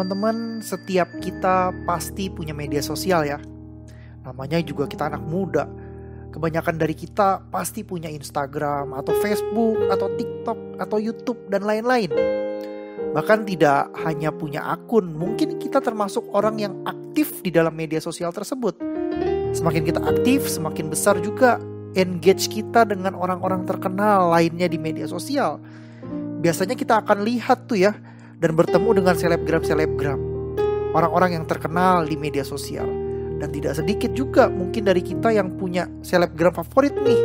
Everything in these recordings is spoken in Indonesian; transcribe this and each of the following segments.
Teman-teman, setiap kita pasti punya media sosial ya. Namanya juga kita anak muda. Kebanyakan dari kita pasti punya Instagram atau Facebook atau TikTok atau YouTube dan lain-lain. Bahkan tidak hanya punya akun, mungkin kita termasuk orang yang aktif di dalam media sosial tersebut. Semakin kita aktif, semakin besar juga engage kita dengan orang-orang terkenal lainnya di media sosial. Biasanya kita akan lihat tuh ya, dan bertemu dengan selebgram-selebgram, orang-orang yang terkenal di media sosial. Dan tidak sedikit juga mungkin dari kita yang punya selebgram favorit nih.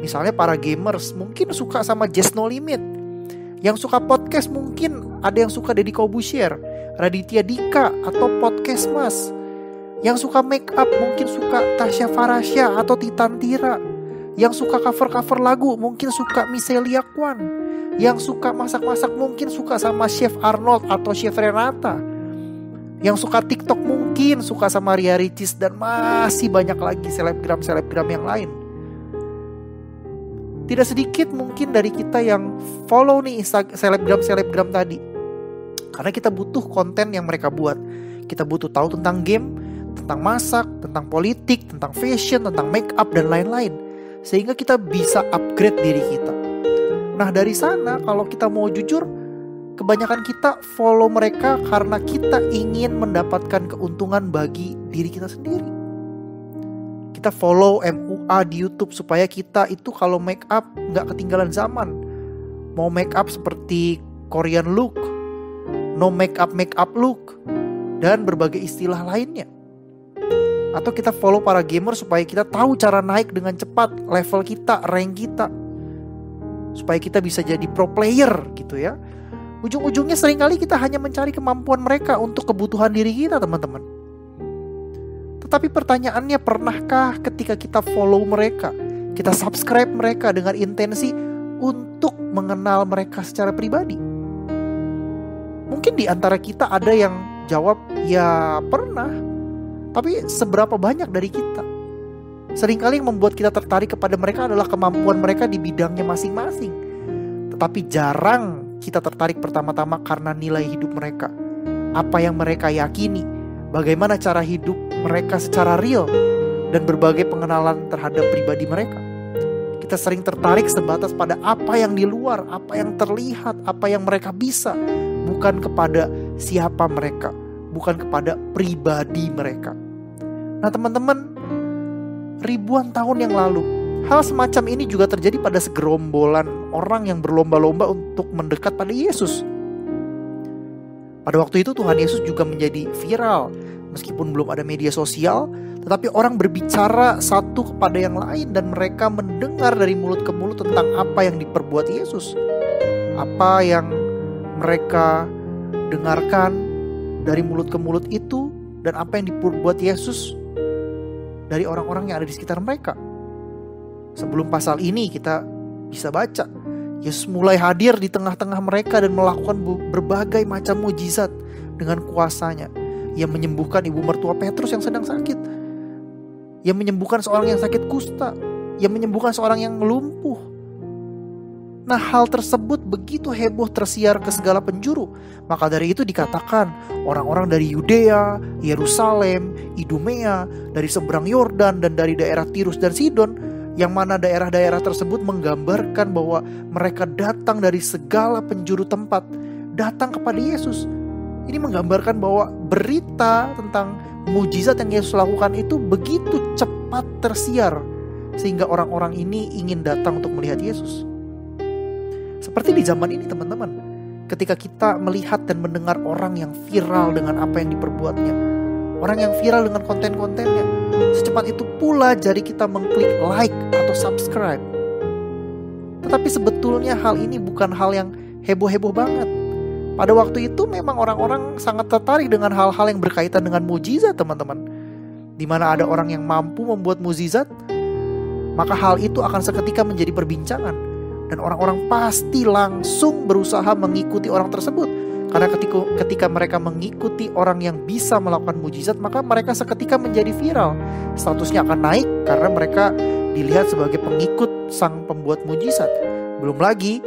Misalnya para gamers mungkin suka sama Just No Limit. Yang suka podcast mungkin ada yang suka Deddy Corbuzier, Raditya Dika atau Podcast Mas. Yang suka make up mungkin suka Tasya Farasya atau Titan Tira. Yang suka cover-cover lagu mungkin suka Miselia Kwan. Yang suka masak-masak mungkin suka sama Chef Arnold atau Chef Renata. Yang suka TikTok mungkin suka sama Ria Ricis dan masih banyak lagi selebgram-selebgram yang lain. Tidak sedikit mungkin dari kita yang follow nih selebgram-selebgram tadi. Karena kita butuh konten yang mereka buat. Kita butuh tahu tentang game, tentang masak, tentang politik, tentang fashion, tentang make up dan lain-lain. Sehingga kita bisa upgrade diri kita. Nah dari sana kalau kita mau jujur, kebanyakan kita follow mereka karena kita ingin mendapatkan keuntungan bagi diri kita sendiri. Kita follow MUA di YouTube supaya kita itu kalau make up gak ketinggalan zaman. Mau make up seperti Korean look, no make up look, dan berbagai istilah lainnya. Atau kita follow para gamer supaya kita tahu cara naik dengan cepat level kita, rank kita, supaya kita bisa jadi pro player gitu ya. Ujung-ujungnya seringkali kita hanya mencari kemampuan mereka untuk kebutuhan diri kita, teman-teman. Tetapi pertanyaannya, pernahkah ketika kita follow mereka, kita subscribe mereka dengan intensi untuk mengenal mereka secara pribadi? Mungkin di antara kita ada yang jawab, ya pernah. Tapi seberapa banyak dari kita? Seringkali yang membuat kita tertarik kepada mereka adalah kemampuan mereka di bidangnya masing-masing. Tetapi jarang kita tertarik pertama-tama karena nilai hidup mereka. Apa yang mereka yakini, bagaimana cara hidup mereka secara real, dan berbagai pengenalan terhadap pribadi mereka. Kita sering tertarik sebatas pada apa yang di luar, apa yang terlihat, apa yang mereka bisa, bukan kepada siapa mereka, bukan kepada pribadi mereka. Nah teman-teman, ribuan tahun yang lalu, hal semacam ini juga terjadi pada segerombolan orang yang berlomba-lomba untuk mendekat pada Yesus. Pada waktu itu Tuhan Yesus juga menjadi viral. Meskipun belum ada media sosial, tetapi orang berbicara satu kepada yang lain dan mereka mendengar dari mulut ke mulut tentang apa yang diperbuat Yesus. Apa yang mereka dengarkan dari mulut ke mulut itu dan apa yang diperbuat Yesus dari orang-orang yang ada di sekitar mereka. Sebelum pasal ini kita bisa baca, Yesus mulai hadir di tengah-tengah mereka dan melakukan berbagai macam mujizat dengan kuasanya. Ia menyembuhkan ibu mertua Petrus yang sedang sakit. Ia menyembuhkan seorang yang sakit kusta. Ia menyembuhkan seorang yang lumpuh. Nah, hal tersebut begitu heboh tersiar ke segala penjuru. Maka dari itu dikatakan orang-orang dari Yudea, Yerusalem, Idumea, dari seberang Yordan dan dari daerah Tirus dan Sidon, yang mana daerah-daerah tersebut menggambarkan bahwa mereka datang dari segala penjuru tempat, datang kepada Yesus. Ini menggambarkan bahwa berita tentang mujizat yang Yesus lakukan itu begitu cepat tersiar, sehingga orang-orang ini ingin datang untuk melihat Yesus. Seperti di zaman ini teman-teman, ketika kita melihat dan mendengar orang yang viral dengan apa yang diperbuatnya, orang yang viral dengan konten-kontennya, secepat itu pula jari kita mengklik like atau subscribe. Tetapi sebetulnya hal ini bukan hal yang heboh-heboh banget. Pada waktu itu memang orang-orang sangat tertarik dengan hal-hal yang berkaitan dengan mujizat teman-teman. Di mana ada orang yang mampu membuat mujizat, maka hal itu akan seketika menjadi perbincangan. Dan orang-orang pasti langsung berusaha mengikuti orang tersebut. Karena ketika mereka mengikuti orang yang bisa melakukan mujizat, maka mereka seketika menjadi viral. Statusnya akan naik karena mereka dilihat sebagai pengikut sang pembuat mujizat. Belum lagi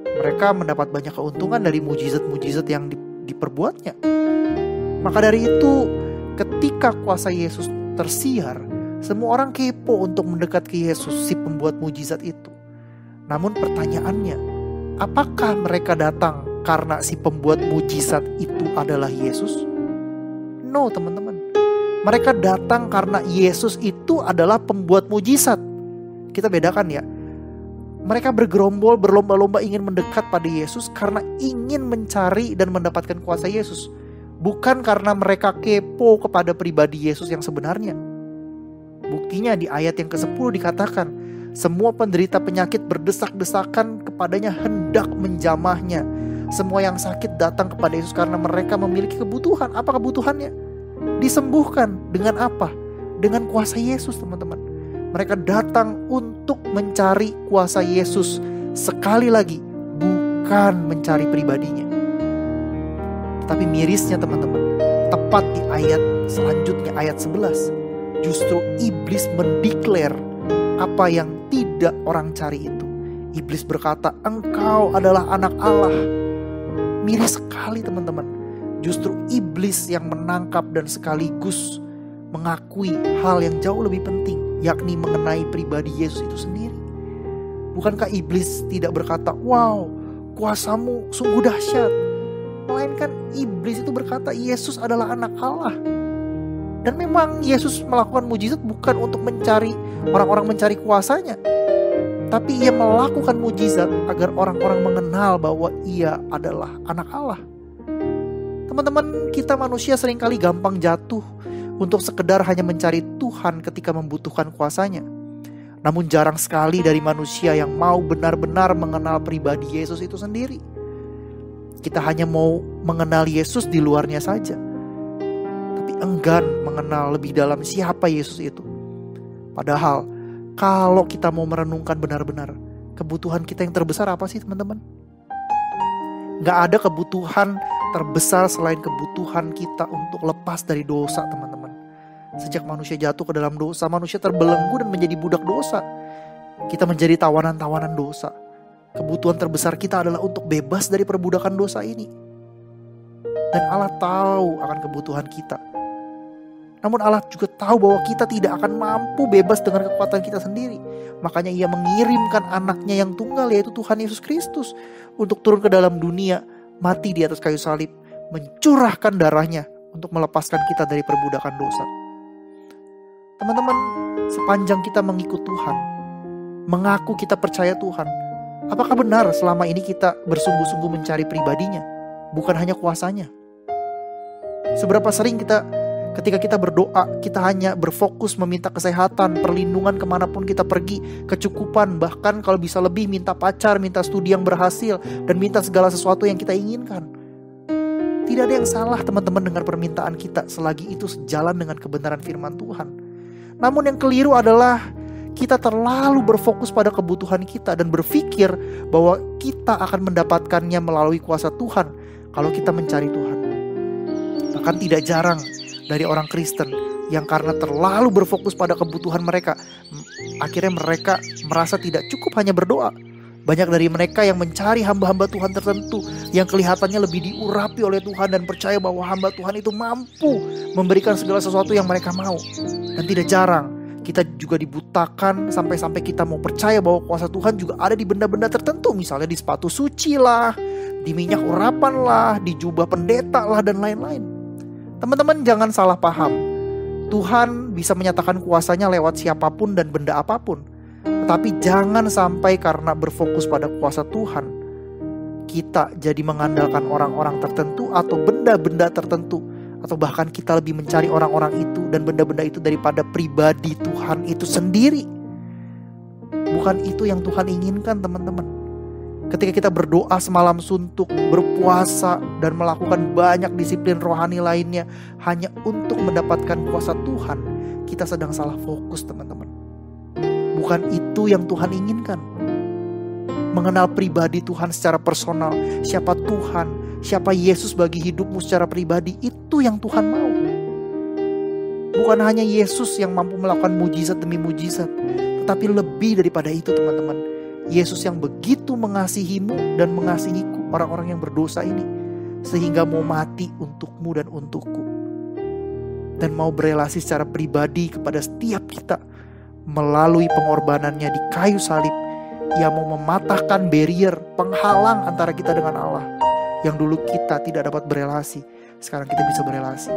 mereka mendapat banyak keuntungan dari mujizat-mujizat yang diperbuatnya. Maka dari itu, ketika kuasa Yesus tersiar, semua orang kepo untuk mendekat ke Yesus, si pembuat mujizat itu. Namun pertanyaannya, apakah mereka datang karena si pembuat mujizat itu adalah Yesus? No teman-teman. Mereka datang karena Yesus itu adalah pembuat mujizat. Kita bedakan ya. Mereka bergerombol, berlomba-lomba ingin mendekat pada Yesus karena ingin mencari dan mendapatkan kuasa Yesus. Bukan karena mereka kepo kepada pribadi Yesus yang sebenarnya. Buktinya di ayat yang ke-10 dikatakan, semua penderita penyakit berdesak-desakan kepadanya hendak menjamahnya. Semua yang sakit datang kepada Yesus karena mereka memiliki kebutuhan. Apa kebutuhannya? Disembuhkan. Dengan apa? Dengan kuasa Yesus teman-teman. Mereka datang untuk mencari kuasa Yesus. Sekali lagi, bukan mencari pribadinya. Tetapi mirisnya teman-teman, tepat di ayat selanjutnya, ayat 11, justru iblis mendeklar apa yang tidak orang cari itu. Iblis berkata, engkau adalah anak Allah. Miris sekali teman-teman. Justru iblis yang menangkap dan sekaligus mengakui hal yang jauh lebih penting, yakni mengenai pribadi Yesus itu sendiri. Bukankah iblis tidak berkata, wow, kuasamu sungguh dahsyat. Melainkan iblis itu berkata, Yesus adalah anak Allah. Dan memang Yesus melakukan mujizat bukan untuk mencari orang-orang mencari kuasanya, tapi ia melakukan mujizat agar orang-orang mengenal bahwa ia adalah anak Allah. Teman-teman, kita manusia seringkali gampang jatuh untuk sekedar hanya mencari Tuhan ketika membutuhkan kuasanya. Namun jarang sekali dari manusia yang mau benar-benar mengenal pribadi Yesus itu sendiri. Kita hanya mau mengenal Yesus di luarnya saja, tapi enggan mengenal lebih dalam siapa Yesus itu. Padahal kalau kita mau merenungkan benar-benar, kebutuhan kita yang terbesar apa sih teman-teman? Gak ada kebutuhan terbesar selain kebutuhan kita untuk lepas dari dosa teman-teman. Sejak manusia jatuh ke dalam dosa, manusia terbelenggu dan menjadi budak dosa. Kita menjadi tawanan-tawanan dosa. Kebutuhan terbesar kita adalah untuk bebas dari perbudakan dosa ini. Dan Allah tahu akan kebutuhan kita. Namun Allah juga tahu bahwa kita tidak akan mampu bebas dengan kekuatan kita sendiri. Makanya ia mengirimkan anaknya yang tunggal, yaitu Tuhan Yesus Kristus, untuk turun ke dalam dunia, mati di atas kayu salib, mencurahkan darahnya untuk melepaskan kita dari perbudakan dosa. Teman-teman, sepanjang kita mengikut Tuhan, mengaku kita percaya Tuhan, apakah benar selama ini kita bersungguh-sungguh mencari pribadinya, bukan hanya kuasanya? Seberapa sering ketika kita berdoa, kita hanya berfokus meminta kesehatan, perlindungan kemanapun kita pergi, kecukupan, bahkan kalau bisa lebih minta pacar, minta studi yang berhasil, dan minta segala sesuatu yang kita inginkan. Tidak ada yang salah teman-teman dengan permintaan kita, selagi itu sejalan dengan kebenaran firman Tuhan. Namun yang keliru adalah kita terlalu berfokus pada kebutuhan kita dan berpikir bahwa kita akan mendapatkannya melalui kuasa Tuhan kalau kita mencari Tuhan. Bahkan tidak jarang dari orang Kristen yang karena terlalu berfokus pada kebutuhan mereka, akhirnya mereka merasa tidak cukup hanya berdoa, Banyak dari mereka yang mencari hamba-hamba Tuhan tertentu yang kelihatannya lebih diurapi oleh Tuhan dan percaya bahwa hamba Tuhan itu mampu memberikan segala sesuatu yang mereka mau. Dan tidak jarang kita juga dibutakan sampai-sampai kita mau percaya bahwa kuasa Tuhan juga ada di benda-benda tertentu. Misalnya di sepatu suci lah, di minyak urapan lah, di jubah pendeta lah, dan lain-lain. Teman-teman jangan salah paham. Tuhan bisa menyatakan kuasanya lewat siapapun dan benda apapun. Tetapi jangan sampai karena berfokus pada kuasa Tuhan, kita jadi mengandalkan orang-orang tertentu atau benda-benda tertentu. Atau bahkan kita lebih mencari orang-orang itu dan benda-benda itu daripada pribadi Tuhan itu sendiri. Bukan itu yang Tuhan inginkan, teman-teman. Ketika kita berdoa semalam suntuk, berpuasa, dan melakukan banyak disiplin rohani lainnya hanya untuk mendapatkan kuasa Tuhan, kita sedang salah fokus, teman-teman. Bukan itu yang Tuhan inginkan. Mengenal pribadi Tuhan secara personal, siapa Tuhan, siapa Yesus bagi hidupmu secara pribadi, itu yang Tuhan mau. Bukan hanya Yesus yang mampu melakukan mujizat demi mujizat, tetapi lebih daripada itu, teman-teman. Yesus yang begitu mengasihimu dan mengasihiku, orang-orang yang berdosa ini, sehingga mau mati untukmu dan untukku, dan mau berelasi secara pribadi kepada setiap kita melalui pengorbanannya di kayu salib. Ia mau mematahkan barrier, penghalang antara kita dengan Allah. Yang dulu kita tidak dapat berelasi, sekarang kita bisa berelasi.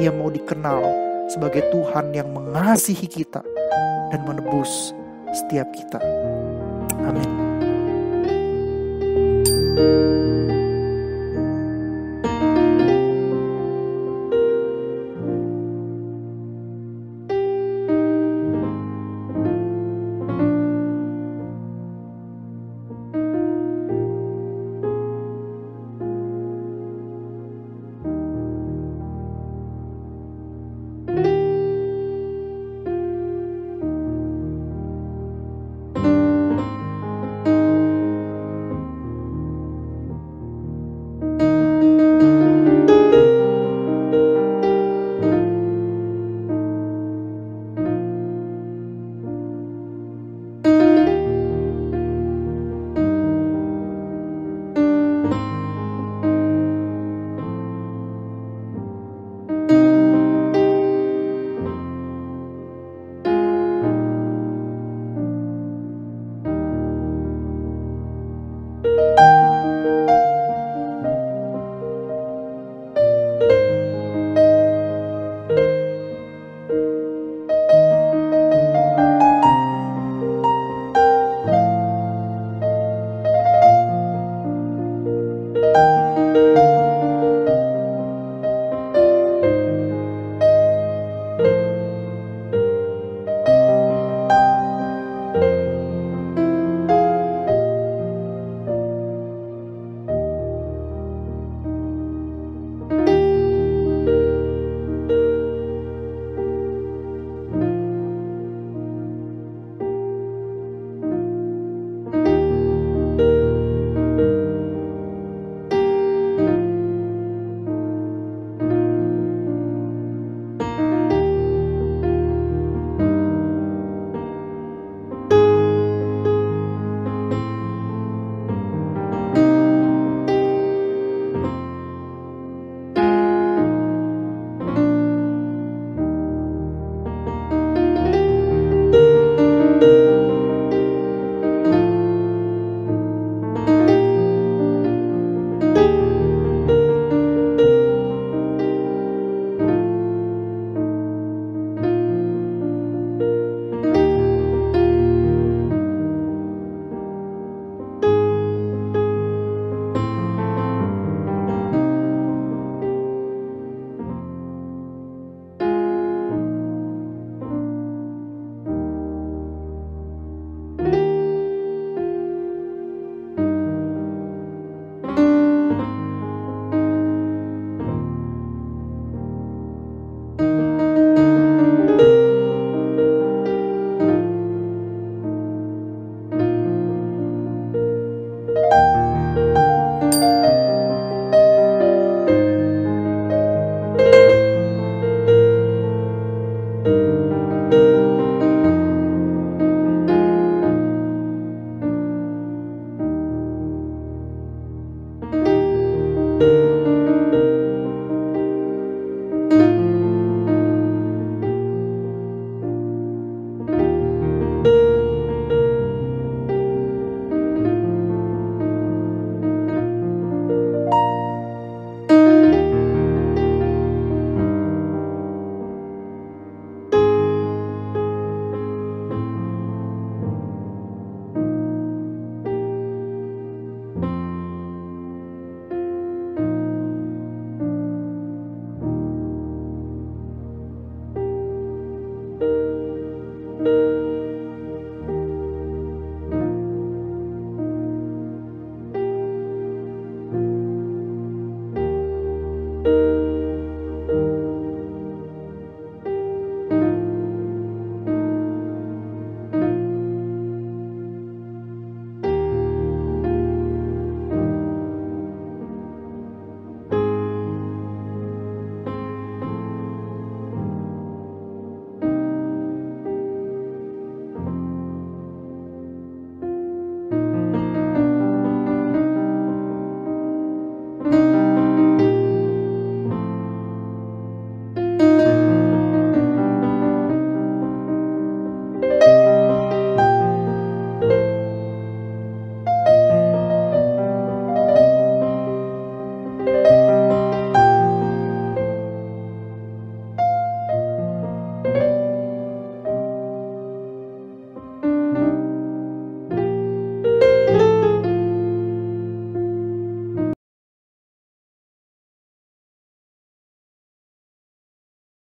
Ia mau dikenal sebagai Tuhan yang mengasihi kita dan menebus setiap kita. Amin.